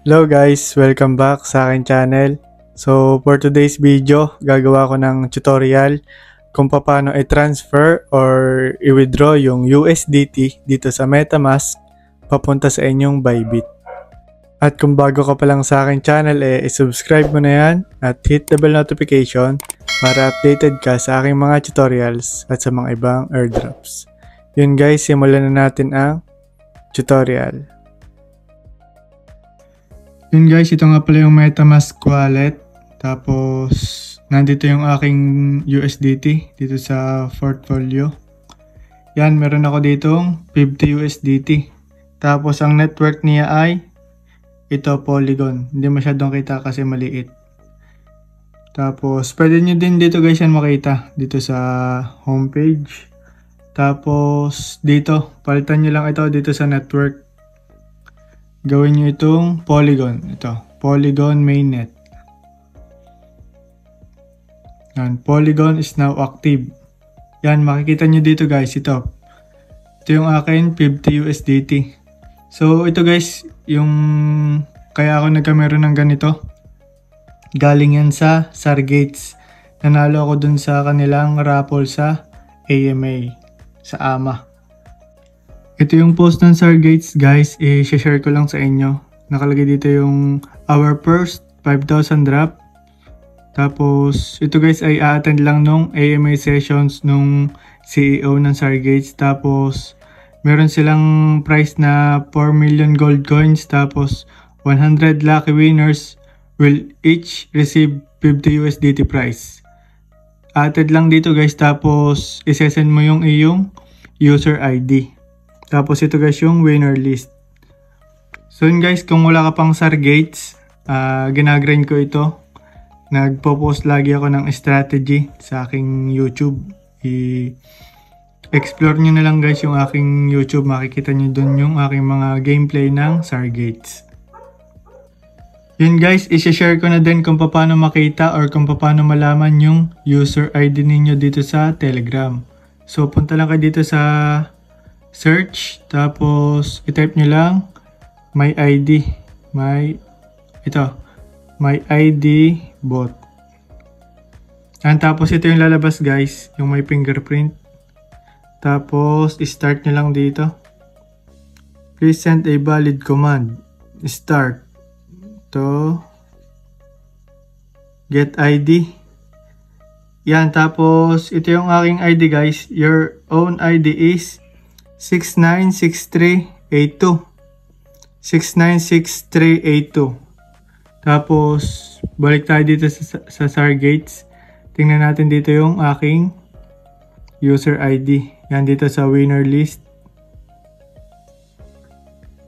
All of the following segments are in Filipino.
Hello guys! Welcome back sa akin channel. So for today's video, gagawa ko ng tutorial kung paano i-transfer or i-withdraw yung USDT dito sa MetaMask papunta sa inyong Bybit. At kung bago ka pa lang sa akin channel, i-subscribe mo na yan at hit the bell notification para updated ka sa aking mga tutorials at sa mga ibang airdrops. Yun guys, simulan na natin ang tutorial. Yun guys, ito nga pala yung MetaMask wallet. Tapos, nandito yung aking USDT dito sa portfolio. Yan, meron ako ditong 50 USDT. Tapos, ang network niya ay ito, Polygon. Hindi masyadong kita kasi maliit. Tapos, pwede nyo din dito guys yan makita. Dito sa homepage. Tapos, dito, palitan nyo lang ito dito sa network. Gawin nyo itong Polygon. Ito, Polygon mainnet. Yan, Polygon is now active. Yan, makikita nyo dito guys, ito. Ito yung akin, 50 USDT. So, ito guys, yung kaya ako nagkameron ng ganito. Galing yan sa Sargates. Nanalo ako dun sa kanilang raffle sa AMA, sa AMA. Ito yung post ng Sargates guys, i-share ko lang sa inyo. Nakalagay dito yung our first 5,000 drop. Tapos ito guys ay a-attend lang nung AMA sessions nung CEO ng Sargates. Tapos meron silang prize na 4 million gold coins. Tapos 100 lucky winners will each receive 50 USDT prize. A-attend lang dito guys, tapos isesend mo yung iyong user ID. Tapos ito guys yung winner list. So yun guys, kung wala ka pang Sargates, ginagrind ko ito. Nagpo-post lagi ako ng strategy sa aking YouTube. I-explore nyo na lang guys yung aking YouTube. Makikita nyo dun yung aking mga gameplay ng Sargates. Yun guys, i-share ko na din kung paano makita or kung paano malaman yung user ID ninyo dito sa Telegram. So punta lang kayo dito sa search, tapos i-type nyo lang my ID, my ID bot. And tapos ito yung lalabas guys, yung may fingerprint. Tapos i-start nyo lang dito. Please send a valid command. Start to get ID. Yan, tapos ito yung aking ID guys. Your own ID is 696382. 696382. Tapos balik tayo dito sa Sargates. Tingnan natin dito yung aking user ID. Yan dito sa winner list.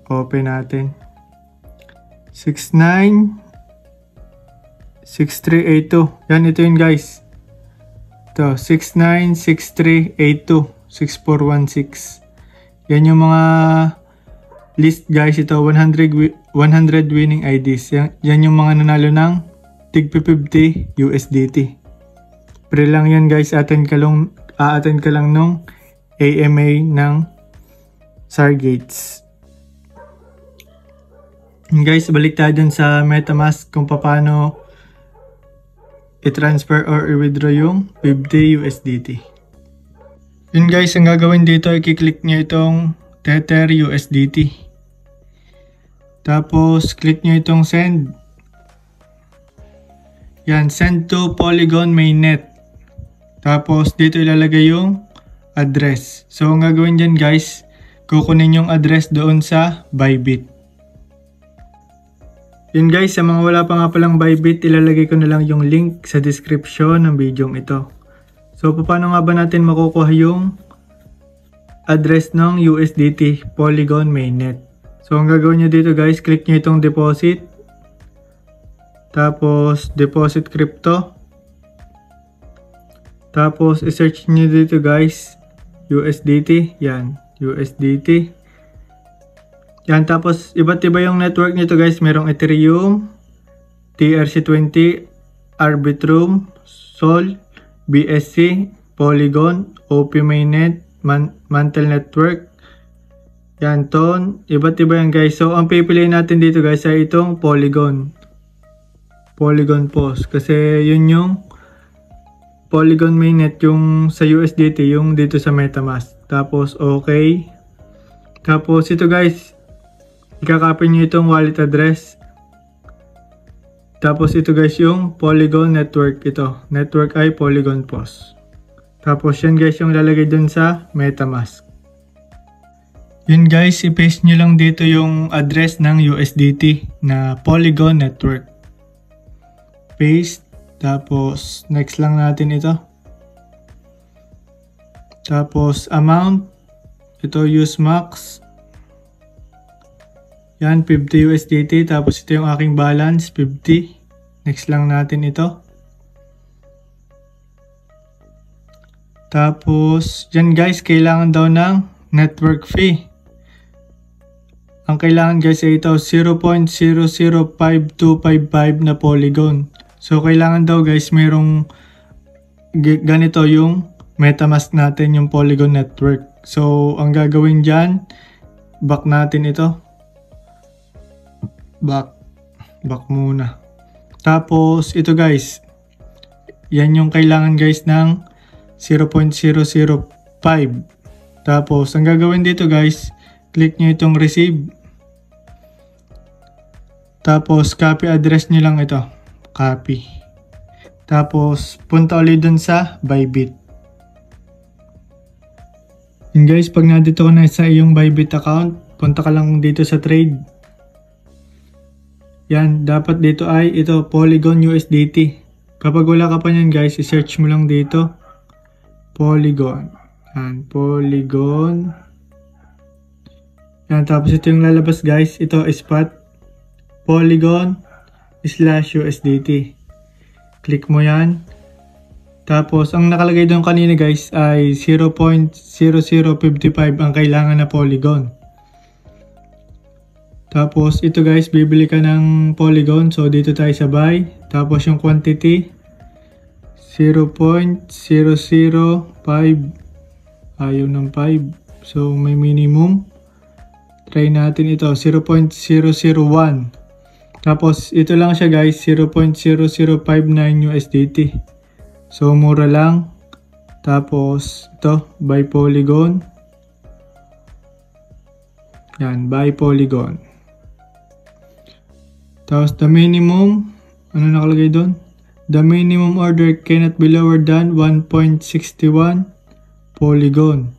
Open natin. 696382. Yan, ito yun guys. Ito, 696382. 6416. Yan yung mga list guys. Ito 100 winning IDs. Yan yung mga nanalo ng tig 50 USDT. Pre lang yan guys. A-attend ka lang nung AMA ng Sargates. Guys, balik tayo dun sa MetaMask kung paano i-transfer or i-withdraw yung 50 USDT. Yun guys, ang gagawin dito, i-click nyo itong Tether USDT. Tapos, click nyo itong send. Yan, send to Polygon mainnet. Tapos, dito ilalagay yung address. So, ang gagawin dyan guys, kukunin yung address doon sa Bybit. Yun guys, sa mga wala pa nga palang Bybit, ilalagay ko na lang yung link sa description ng video ito. So, paano nga ba natin makukuha yung address ng USDT Polygon mainnet? So, ang gagawin nyo dito guys, click nyo itong deposit. Tapos, deposit crypto. Tapos, i-search nyo dito guys, USDT. Yan, USDT. Yan, tapos, iba't iba yung network nito guys. Merong Ethereum, TRC20, Arbitrum, Sol, BSC, Polygon, OP Mainnet, Mantle Network, Yan, tone. Iba't iba yan guys. So, ang pipiliin natin dito guys ay itong Polygon. Polygon pose. Kasi yun yung Polygon mainnet yung sa USDT, yung dito sa MetaMask. Tapos, okay. Tapos, ito guys, ikakopy nyo itong wallet address. Tapos, ito guys yung Polygon network. Ito, network ay Polygon pose. Tapos, yan guys yung lalagay dun sa MetaMask. Yun guys, i-paste nyo lang dito yung address ng USDT na Polygon network. Paste. Tapos, next lang natin ito. Tapos, amount. Ito, use max. Yan, 50 USDT. Tapos, ito yung aking balance, 50. Next lang natin ito. Tapos, yan guys, kailangan daw ng network fee. Ang kailangan guys ay ito 0.005255 na Polygon. So kailangan daw guys merong ganito yung MetaMask natin, yung Polygon network. So ang gagawin dyan, back natin ito. Back muna. Tapos ito guys, yan yung kailangan guys ng 0.005. Tapos ang gagawin dito guys, click nyo itong receive. Tapos, copy address nyo lang ito. Copy. Tapos, punta ulit dun sa Bybit. And guys, pag nandito ka na sa iyong Bybit account, punta ka lang dito sa trade. Yan, dapat dito ay ito, Polygon USDT. Kapag wala ka pa nyan guys, i-search mo lang dito. Polygon. Yan, Polygon. Yan, tapos ito yung lalabas guys. Ito, spot. Polygon/USDT. Click mo yan. Tapos, ang nakalagay doon kanina guys ay 0.0055 ang kailangan na Polygon. Tapos, ito guys, bibili ka ng Polygon. So, dito tayo sa buy. Tapos, yung quantity, 0.005. Ayaw ng 5. So, may minimum. Try natin ito, 0.001. Tapos, ito lang siya guys, 0.0059 USDT. So, mura lang. Tapos, ito, buy Polygon. Yan, buy Polygon. Tapos, the minimum, ano nakalagay doon? The minimum order cannot be lower than 1.61 Polygon.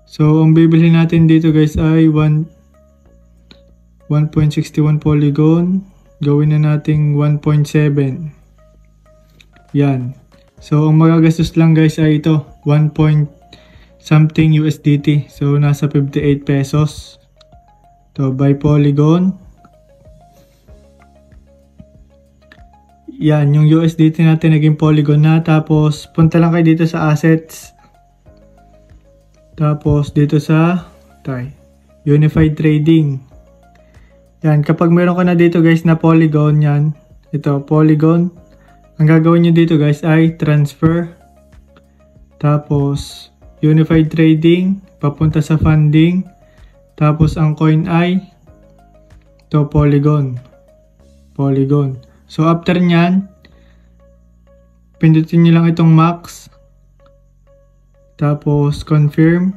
So, ang bibili natin dito guys ay 1.61 Polygon. Gawin na nating 1.7. Yan. So, ang magagastos lang guys ay ito. 1 something USDT. So, nasa 58 pesos. So, buy Polygon. Yan. Yung USDT natin naging Polygon na. Tapos, punta lang kayo dito sa assets. Tapos, dito sa Unified Trading. Yan, kapag meron ka na dito guys na Polygon, yan, ito, Polygon, ang gagawin nyo dito guys ay transfer, tapos Unified Trading, papunta sa funding, tapos ang coin ay, ito, Polygon. So after nyan, pindutin nyo lang itong max, tapos confirm.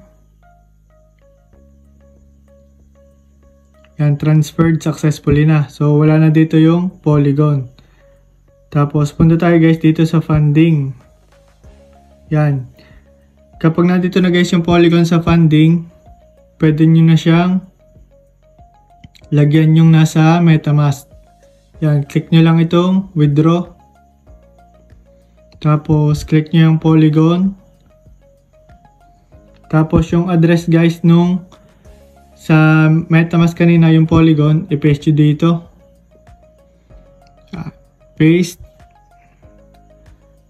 Yan, transferred successfully na. So, wala na dito yung Polygon. Tapos, punta tayo guys dito sa funding. Yan. Kapag nandito na guys yung Polygon sa funding, pwede nyo na siyang lagyan yung nasa MetaMask. Yan, click nyo lang itong withdraw. Tapos, click nyo yung Polygon. Tapos, yung address guys nung sa MetaMask kanina, yung Polygon, i-paste nyo dito. Paste.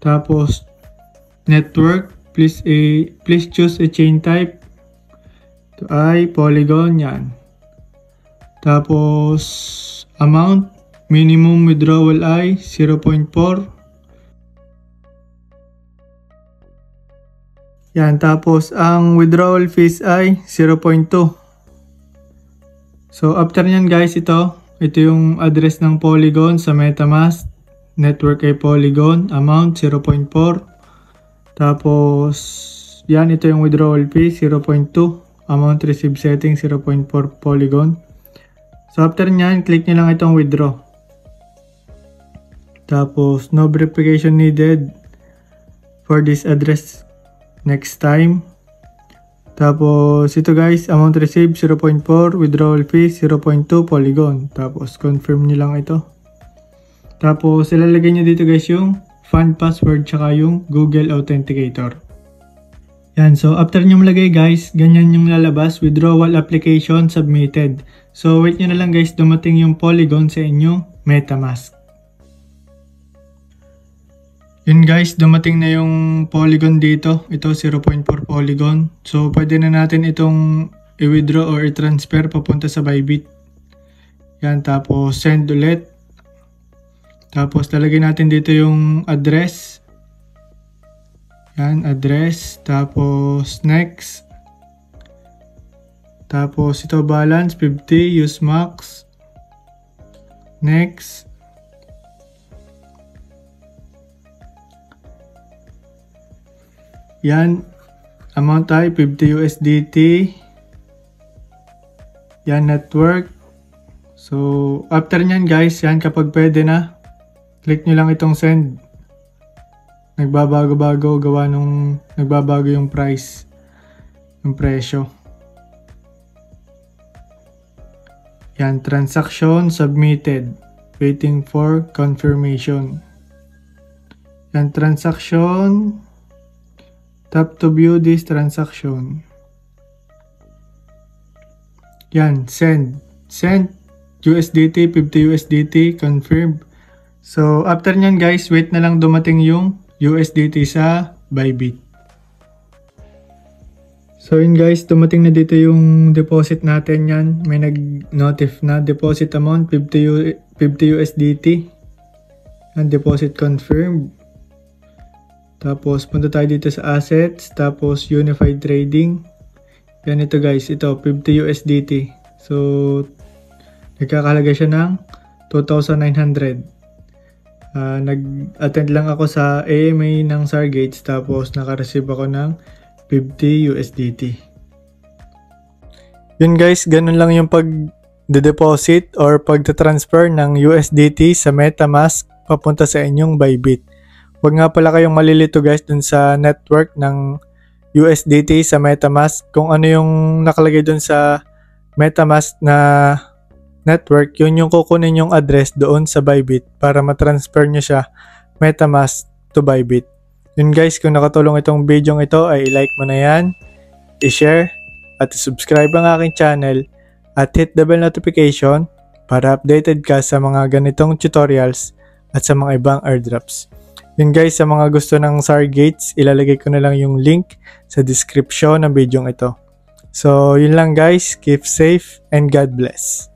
Tapos, network. Please choose a chain type. Ito ay Polygon. Yan. Tapos, amount. Minimum withdrawal ay 0.4. Yan. Tapos, ang withdrawal fees ay 0.2. So after nyan guys, ito yung address ng Polygon sa MetaMask. Network ay Polygon, amount 0.4. Tapos yan, ito yung withdrawal fee 0.2, amount received setting 0.4 Polygon. So after nyan, click nyo lang itong withdraw. Tapos no verification needed for this address next time. Tapos ito guys, amount received 0.4, withdrawal fee 0.2 Polygon. Tapos confirm nyo lang ito. Tapos ilalagay nyo dito guys yung fund password tsaka yung Google Authenticator. Yan, so after nyo malagay guys, ganyan yung lalabas, withdrawal application submitted. So wait nyo na lang guys, dumating yung Polygon sa inyong MetaMask. Yun guys, dumating na yung Polygon dito. Ito 0.4 Polygon. So pwede na natin itong i-withdraw or i-transfer papunta sa Bybit. Yan, tapos send ulit. Tapos lalagay natin dito yung address. Yan, address. Tapos next. Tapos ito balance 50, use max. Next. Yan, amount ay 50 USDT. Yan, network. So, after nyan guys, yan kapag pwede na, click nyo lang itong send. Nagbabago-bago, gawa nung nagbabago yung price, yung presyo. Yan, transaction submitted. Waiting for confirmation. Yan, transaction. Tap to view this transaction. Yan, send. Send USDT, 50 USDT, confirm. So, after nyan guys, wait na lang dumating yung USDT sa Bybit. So, yun guys, dumating na dito yung deposit natin yan. May nag-notif na deposit amount, 50 USDT. And deposit confirmed. Tapos, punta tayo dito sa assets. Tapos, unified trading. Yan ito guys. Ito, 50 USDT. So, nagkakahalaga siya ng 2,900. Nag-attend lang ako sa AMA ng Stargates. Tapos, naka-receive ako ng 50 USDT. Yun guys, ganun lang yung pag-deposit or pag-transfer ng USDT sa MetaMask papunta sa inyong Bybit. Huwag nga pala kayong malilito guys dun sa network ng USDT sa MetaMask. Kung ano yung nakalagay dun sa MetaMask na network, yun yung kukunin yung address doon sa Bybit para matransfer nyo siya MetaMask to Bybit. Yun guys, kung nakatulong itong video ito ay i-like mo na yan, i-share, at i-subscribe ang aking channel at hit the bell notification para updated ka sa mga ganitong tutorials at sa mga ibang airdrops. Yun guys, sa mga gusto ng Stargates, ilalagay ko na lang yung link sa description ng video ito. So, yun lang guys. Keep safe and God bless.